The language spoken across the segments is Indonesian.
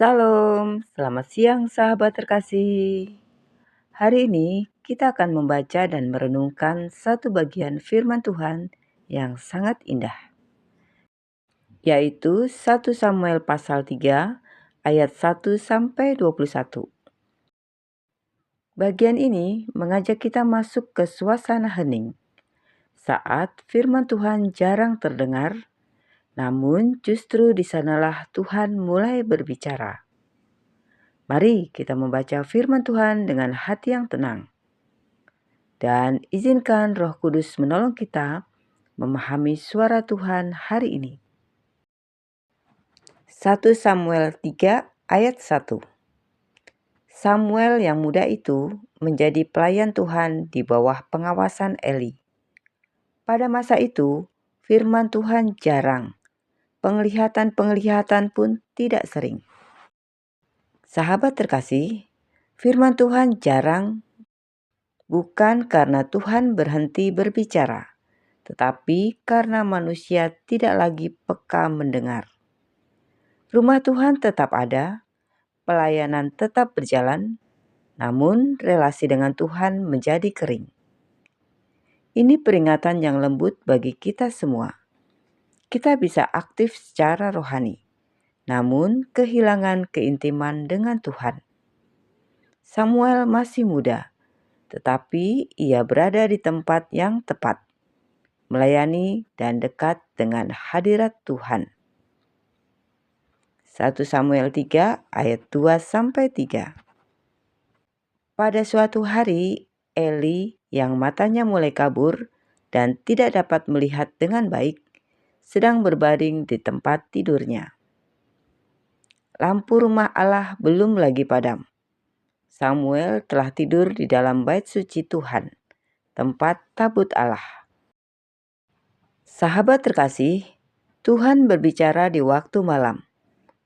Salam, selamat siang sahabat terkasih. Hari ini kita akan membaca dan merenungkan satu bagian firman Tuhan yang sangat indah, yaitu 1 Samuel pasal 3 ayat 1 sampai 21. Bagian ini mengajak kita masuk ke suasana hening saat firman Tuhan jarang terdengar, namun justru di sanalah Tuhan mulai berbicara. Mari kita membaca firman Tuhan dengan hati yang tenang. Dan izinkan Roh Kudus menolong kita memahami suara Tuhan hari ini. 1 Samuel 3 ayat 1. Samuel yang muda itu menjadi pelayan Tuhan di bawah pengawasan Eli. Pada masa itu, firman Tuhan jarang, penglihatan-penglihatan pun tidak sering. Sahabat terkasih, firman Tuhan jarang bukan karena Tuhan berhenti berbicara, tetapi karena manusia tidak lagi peka mendengar. Rumah Tuhan tetap ada, pelayanan tetap berjalan, namun relasi dengan Tuhan menjadi kering. Ini peringatan yang lembut bagi kita semua. Kita bisa aktif secara rohani, namun kehilangan keintiman dengan Tuhan. Samuel masih muda, tetapi ia berada di tempat yang tepat, melayani dan dekat dengan hadirat Tuhan. 1 Samuel 3 ayat 2-3. Pada suatu hari, Eli yang matanya mulai kabur dan tidak dapat melihat dengan baik, sedang berbaring di tempat tidurnya. Lampu rumah Allah belum lagi padam. Samuel telah tidur di dalam bait suci Tuhan, tempat tabut Allah. Sahabat terkasih, Tuhan berbicara di waktu malam,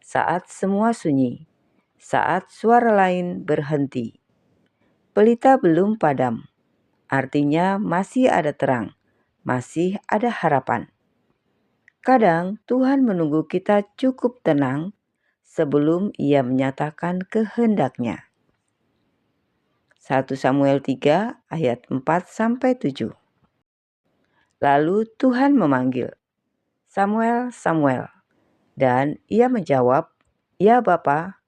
saat semua sunyi, saat suara lain berhenti. Pelita belum padam, artinya masih ada terang, masih ada harapan. Kadang Tuhan menunggu kita cukup tenang sebelum Ia menyatakan kehendak-Nya. 1 Samuel 3 ayat 4-7. Lalu Tuhan memanggil, "Samuel, Samuel." Dan ia menjawab, "Ya Bapa."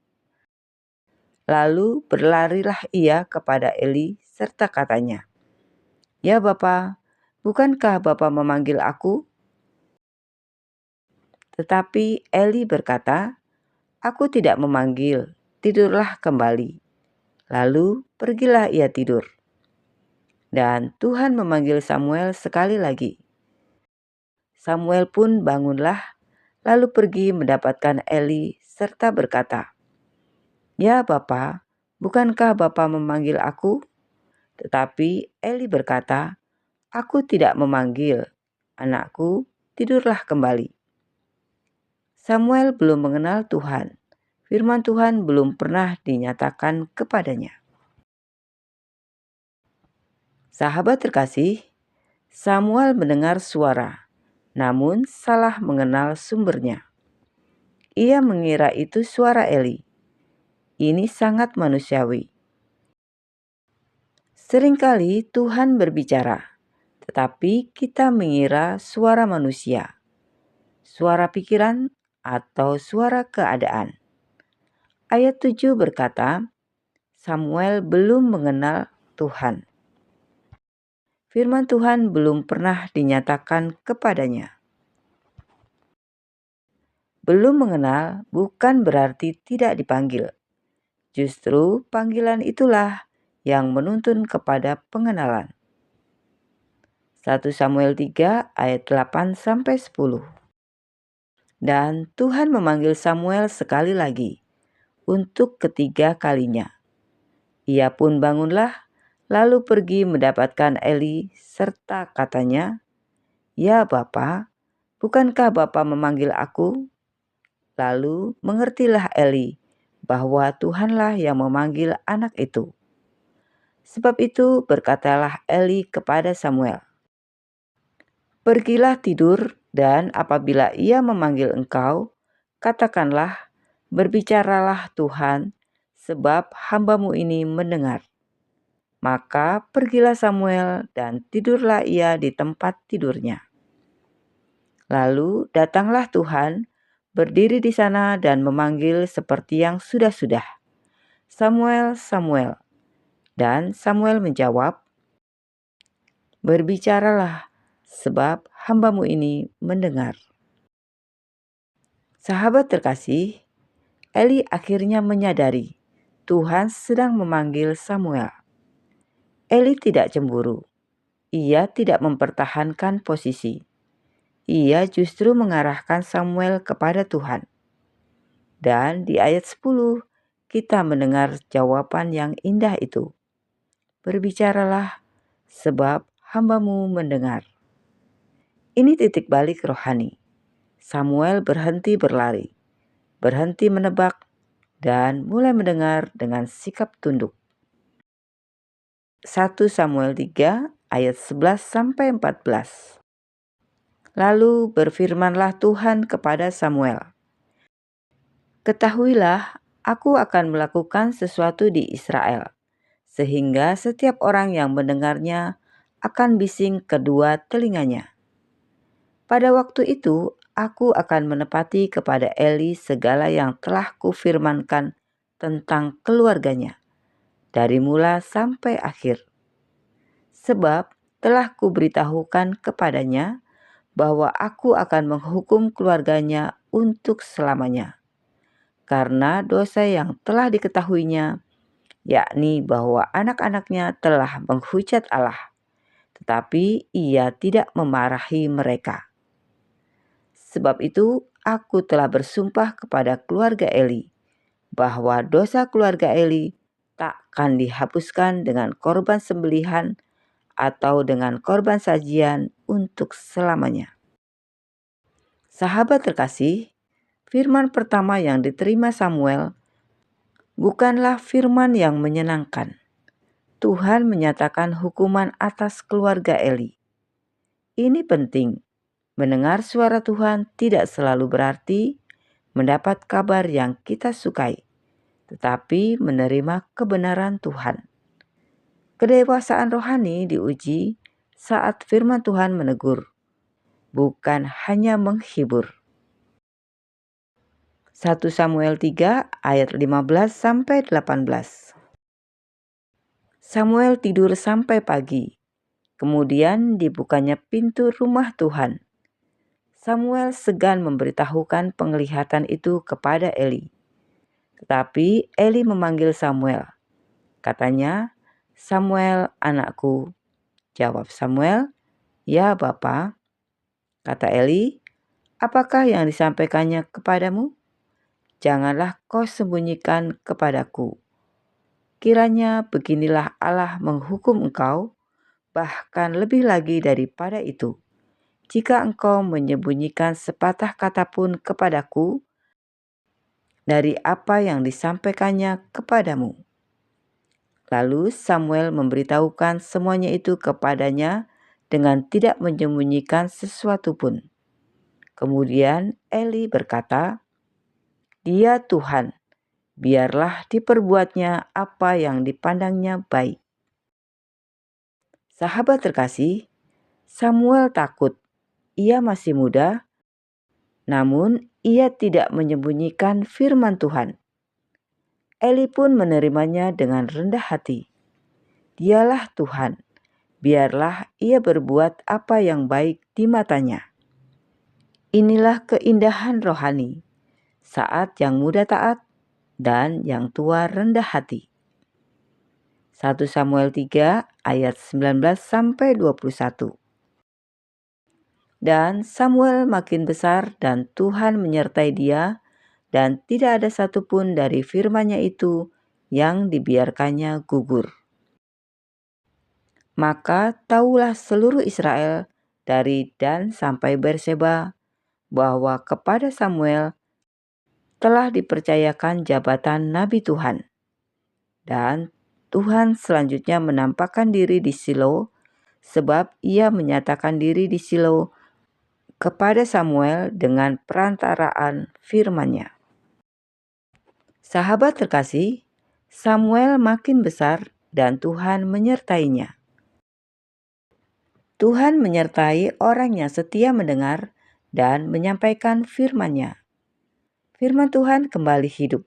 Lalu berlarilah ia kepada Eli serta katanya, "Ya Bapa, bukankah Bapa memanggil aku?" Tetapi Eli berkata, "Aku tidak memanggil, tidurlah kembali." Lalu pergilah ia tidur. Dan Tuhan memanggil Samuel sekali lagi. Samuel pun bangunlah, lalu pergi mendapatkan Eli serta berkata, "Ya Bapa, bukankah Bapa memanggil aku?" Tetapi Eli berkata, "Aku tidak memanggil, anakku, tidurlah kembali." Samuel belum mengenal Tuhan. Firman Tuhan belum pernah dinyatakan kepadanya. Sahabat terkasih, Samuel mendengar suara, namun salah mengenal sumbernya. Ia mengira itu suara Eli. Ini sangat manusiawi. Seringkali Tuhan berbicara, tetapi kita mengira suara manusia, suara pikiran, atau suara keadaan. Ayat 7 berkata, Samuel belum mengenal Tuhan. Firman Tuhan belum pernah dinyatakan kepadanya. Belum mengenal bukan berarti tidak dipanggil. Justru panggilan itulah yang menuntun kepada pengenalan. 1 Samuel 3 ayat 8-10. Dan Tuhan memanggil Samuel sekali lagi, untuk ketiga kalinya. Ia pun bangunlah, lalu pergi mendapatkan Eli, serta katanya, "Ya Bapa, bukankah Bapa memanggil aku?" Lalu mengertilah Eli, bahwa Tuhanlah yang memanggil anak itu. Sebab itu berkatalah Eli kepada Samuel, "Pergilah tidur, dan apabila ia memanggil engkau, katakanlah, Berbicaralah Tuhan, sebab hamba-Mu ini mendengar. Maka pergilah Samuel dan tidurlah ia di tempat tidurnya. Lalu datanglah Tuhan, berdiri di sana dan memanggil seperti yang sudah-sudah, "Samuel, Samuel." Dan Samuel menjawab, "Berbicaralah, sebab hamba-Mu ini mendengar." Sahabat terkasih, Eli akhirnya menyadari Tuhan sedang memanggil Samuel. Eli tidak cemburu. Ia tidak mempertahankan posisi. Ia justru mengarahkan Samuel kepada Tuhan. Dan di ayat 10, kita mendengar jawaban yang indah itu. "Berbicaralah, sebab hamba-Mu mendengar." Ini titik balik rohani. Samuel berhenti berlari, berhenti menebak, dan mulai mendengar dengan sikap tunduk. 1 Samuel 3 ayat 11-14. Lalu berfirmanlah Tuhan kepada Samuel, "Ketahuilah, aku akan melakukan sesuatu di Israel, sehingga setiap orang yang mendengarnya akan bising kedua telinganya. Pada waktu itu, aku akan menepati kepada Eli segala yang telah kufirmankan tentang keluarganya, dari mula sampai akhir. Sebab telah kuberitahukan kepadanya bahwa aku akan menghukum keluarganya untuk selamanya, karena dosa yang telah diketahuinya, yakni bahwa anak-anaknya telah menghujat Allah, tetapi ia tidak memarahi mereka. Sebab itu aku telah bersumpah kepada keluarga Eli, bahwa dosa keluarga Eli takkan dihapuskan dengan korban sembelihan atau dengan korban sajian untuk selamanya." Sahabat terkasih, firman pertama yang diterima Samuel bukanlah firman yang menyenangkan. Tuhan menyatakan hukuman atas keluarga Eli. Ini penting. Mendengar suara Tuhan tidak selalu berarti mendapat kabar yang kita sukai, tetapi menerima kebenaran Tuhan. Kedewasaan rohani diuji saat firman Tuhan menegur, bukan hanya menghibur. 1 Samuel 3 ayat 15-18. Samuel tidur sampai pagi. Kemudian dibukanya pintu rumah Tuhan. Samuel segan memberitahukan penglihatan itu kepada Eli. Tetapi Eli memanggil Samuel. Katanya, "Samuel, anakku." Jawab Samuel, "Ya, Bapa." Kata Eli, "Apakah yang disampaikannya kepadamu? Janganlah kau sembunyikan kepadaku. Kiranya beginilah Allah menghukum engkau, bahkan lebih lagi daripada itu, jika engkau menyembunyikan sepatah kata pun kepadaku dari apa yang disampaikannya kepadamu." Lalu Samuel memberitahukan semuanya itu kepadanya dengan tidak menyembunyikan sesuatu pun. Kemudian Eli berkata, "Dia Tuhan, biarlah diperbuatnya apa yang dipandangnya baik." Sahabat terkasih, Samuel takut. Ia masih muda, namun ia tidak menyembunyikan firman Tuhan. Eli pun menerimanya dengan rendah hati. Dialah Tuhan, biarlah ia berbuat apa yang baik di matanya. Inilah keindahan rohani, saat yang muda taat dan yang tua rendah hati. 1 Samuel 3 ayat 19-21. Dan Samuel makin besar dan Tuhan menyertai dia, dan tidak ada satupun dari firman-Nya itu yang dibiarkannya gugur. Maka tahulah seluruh Israel dari Dan sampai Berseba bahwa kepada Samuel telah dipercayakan jabatan Nabi Tuhan. Dan Tuhan selanjutnya menampakkan diri di Shilo, sebab ia menyatakan diri di Shilo kepada Samuel dengan perantaraan firman-Nya. Sahabat terkasih, Samuel makin besar dan Tuhan menyertainya. Tuhan menyertai orang yang setia mendengar dan menyampaikan firman-Nya. Firman Tuhan kembali hidup.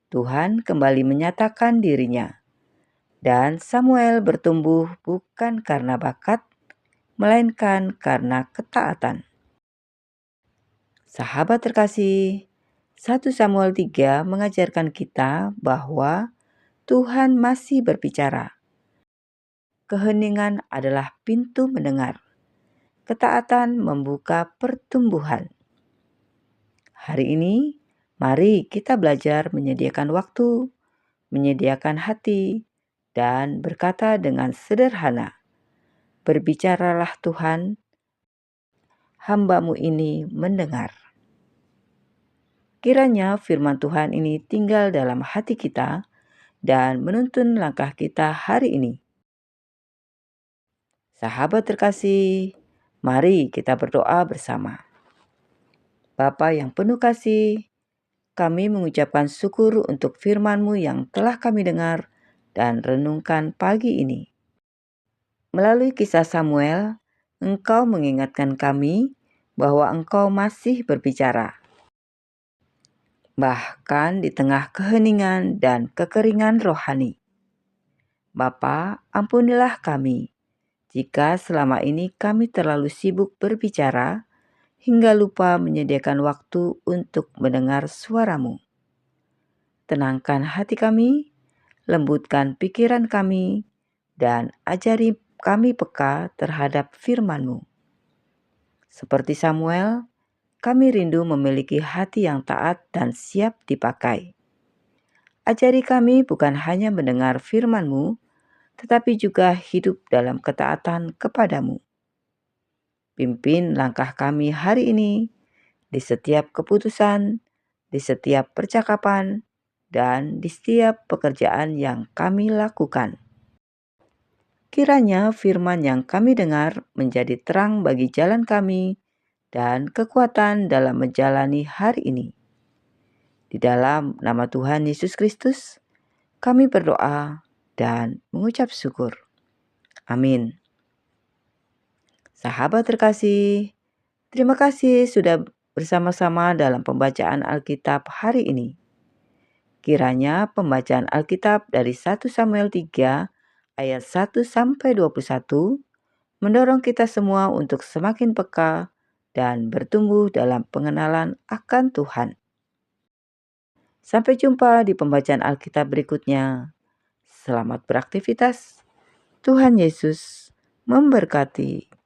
Tuhan kembali menyatakan dirinya. Dan Samuel bertumbuh bukan karena bakat, melainkan karena ketaatan. Sahabat terkasih, 1 Samuel 3 mengajarkan kita bahwa Tuhan masih berbicara. Keheningan adalah pintu mendengar. Ketaatan membuka pertumbuhan. Hari ini, mari kita belajar menyediakan waktu, menyediakan hati, dan berkata dengan sederhana, "Berbicaralah Tuhan, hamba-Mu ini mendengar." Kiranya firman Tuhan ini tinggal dalam hati kita dan menuntun langkah kita hari ini. Sahabat terkasih, mari kita berdoa bersama. Bapa yang penuh kasih, kami mengucapkan syukur untuk firman-Mu yang telah kami dengar dan renungkan pagi ini. Melalui kisah Samuel, Engkau mengingatkan kami bahwa Engkau masih berbicara. Bahkan di tengah keheningan dan kekeringan rohani. Bapa, ampunilah kami jika selama ini kami terlalu sibuk berbicara hingga lupa menyediakan waktu untuk mendengar suara-Mu. Tenangkan hati kami, lembutkan pikiran kami, dan ajari kami peka terhadap firman-Mu. Seperti Samuel, kami rindu memiliki hati yang taat dan siap dipakai. Ajari kami bukan hanya mendengar firman-Mu, tetapi juga hidup dalam ketaatan kepadamu. Pimpin langkah kami hari ini di setiap keputusan, di setiap percakapan, dan di setiap pekerjaan yang kami lakukan. Kiranya firman yang kami dengar menjadi terang bagi jalan kami dan kekuatan dalam menjalani hari ini. Di dalam nama Tuhan Yesus Kristus, kami berdoa dan mengucap syukur. Amin. Sahabat terkasih, terima kasih sudah bersama-sama dalam pembacaan Alkitab hari ini. Kiranya pembacaan Alkitab dari 1 Samuel 3 ayat 1 sampai 21 mendorong kita semua untuk semakin peka dan bertumbuh dalam pengenalan akan Tuhan. Sampai jumpa di pembacaan Alkitab berikutnya. Selamat beraktivitas. Tuhan Yesus memberkati.